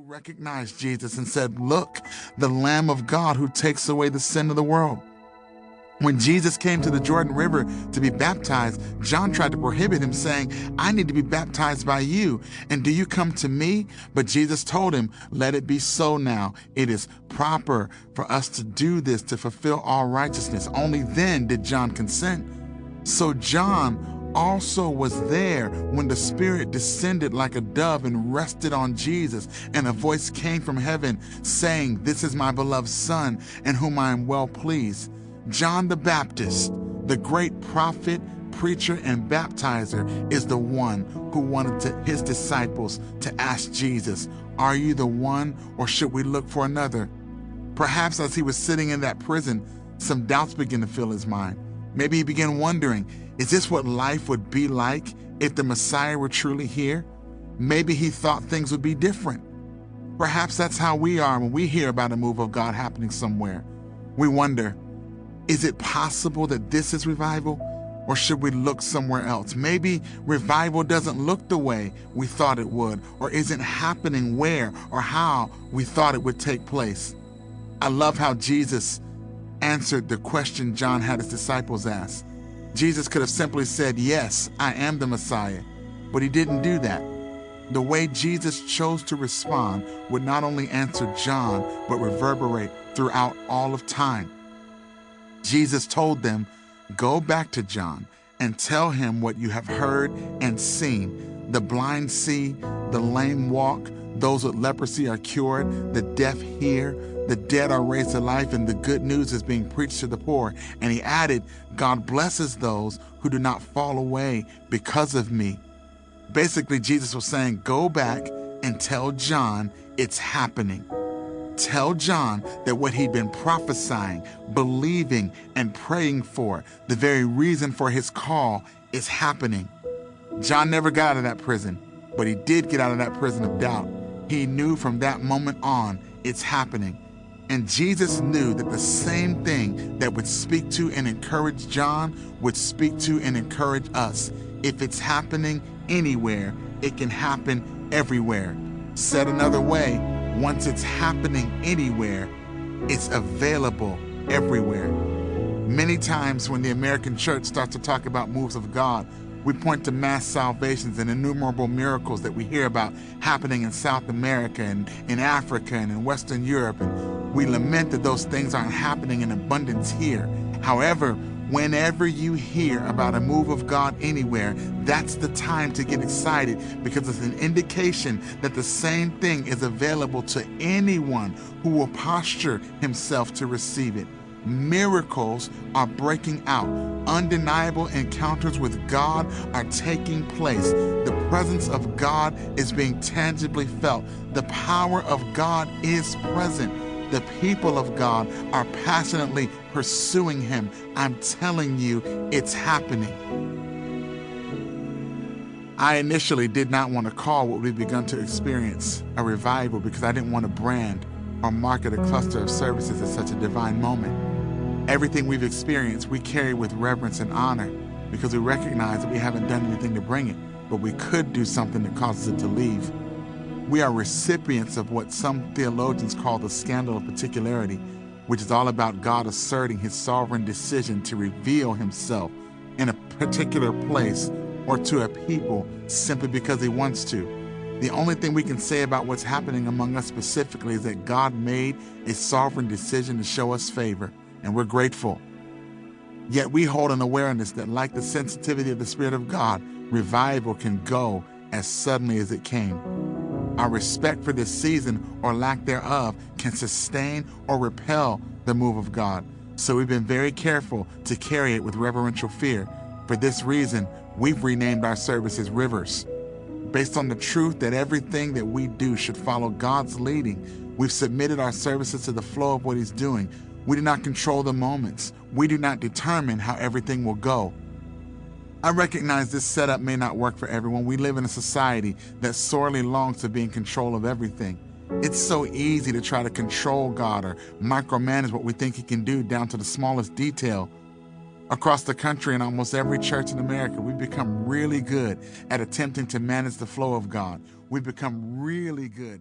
recognized Jesus and said, "Look, the Lamb of God who takes away the sin of the world." When Jesus came to the Jordan River to be baptized, John tried to prohibit him, saying, "I need to be baptized by you, and do you come to me?" But Jesus told him, "Let it be so now. It is proper for us to do this to fulfill all righteousness." Only then did John consent. So John also was there when the Spirit descended like a dove and rested on Jesus, and a voice came from heaven saying, "This is my beloved Son, in whom I am well pleased." John the Baptist, the great prophet, preacher, and baptizer, is the one who wanted his disciples to ask Jesus, "Are you the one, or should we look for another?" Perhaps as he was sitting in that prison, some doubts began to fill his mind. Maybe he began wondering, is this what life would be like if the Messiah were truly here? Maybe he thought things would be different. Perhaps that's how we are when we hear about a move of God happening somewhere. We wonder, is it possible that this is revival? Or should we look somewhere else? Maybe revival doesn't look the way we thought it would, or isn't happening where or how we thought it would take place. I love how Jesus answered the question John had his disciples ask. Jesus could have simply said, "Yes, I am the Messiah," but he didn't do that. The way Jesus chose to respond would not only answer John, but reverberate throughout all of time. Jesus told them, "Go back to John and tell him what you have heard and seen. The blind see, the lame walk, those with leprosy are cured, the deaf hear, the dead are raised to life, and the good news is being preached to the poor." And he added, "God blesses those who do not fall away because of me." Basically, Jesus was saying, go back and tell John it's happening. Tell John that what he'd been prophesying, believing, and praying for, the very reason for his call, is happening. John never got out of that prison, but he did get out of that prison of doubt. He knew from that moment on, it's happening. And Jesus knew that the same thing that would speak to and encourage John would speak to and encourage us. If it's happening anywhere, it can happen everywhere. Said another way, once it's happening anywhere, it's available everywhere. Many times when the American church starts to talk about moves of God, we point to mass salvations and innumerable miracles that we hear about happening in South America and in Africa and in Western Europe, and we lament that those things aren't happening in abundance here. However, whenever you hear about a move of God anywhere, that's the time to get excited, because it's an indication that the same thing is available to anyone who will posture himself to receive it. Miracles are breaking out. Undeniable encounters with God are taking place. The presence of God is being tangibly felt. The power of God is present. The people of God are passionately pursuing him. I'm telling you, it's happening. I initially did not want to call what we've begun to experience a revival, because I didn't want to brand or market a cluster of services at such a divine moment. Everything we've experienced, we carry with reverence and honor, because we recognize that we haven't done anything to bring it, but we could do something that causes it to leave. We are recipients of what some theologians call the scandal of particularity, which is all about God asserting his sovereign decision to reveal himself in a particular place or to a people simply because he wants to. The only thing we can say about what's happening among us specifically is that God made a sovereign decision to show us favor, and we're grateful. Yet we hold an awareness that, like the sensitivity of the Spirit of God, revival can go as suddenly as it came. Our respect for this season, or lack thereof, can sustain or repel the move of God. So we've been very careful to carry it with reverential fear. For this reason, we've renamed our services Rivers. Based on the truth that everything that we do should follow God's leading, we've submitted our services to the flow of what he's doing. We do not control the moments. We do not determine how everything will go. I recognize this setup may not work for everyone. We live in a society that sorely longs to be in control of everything. It's so easy to try to control God or micromanage what we think he can do down to the smallest detail. Across the country, in almost every church in America, we've become really good at attempting to manage the flow of God. We've become really good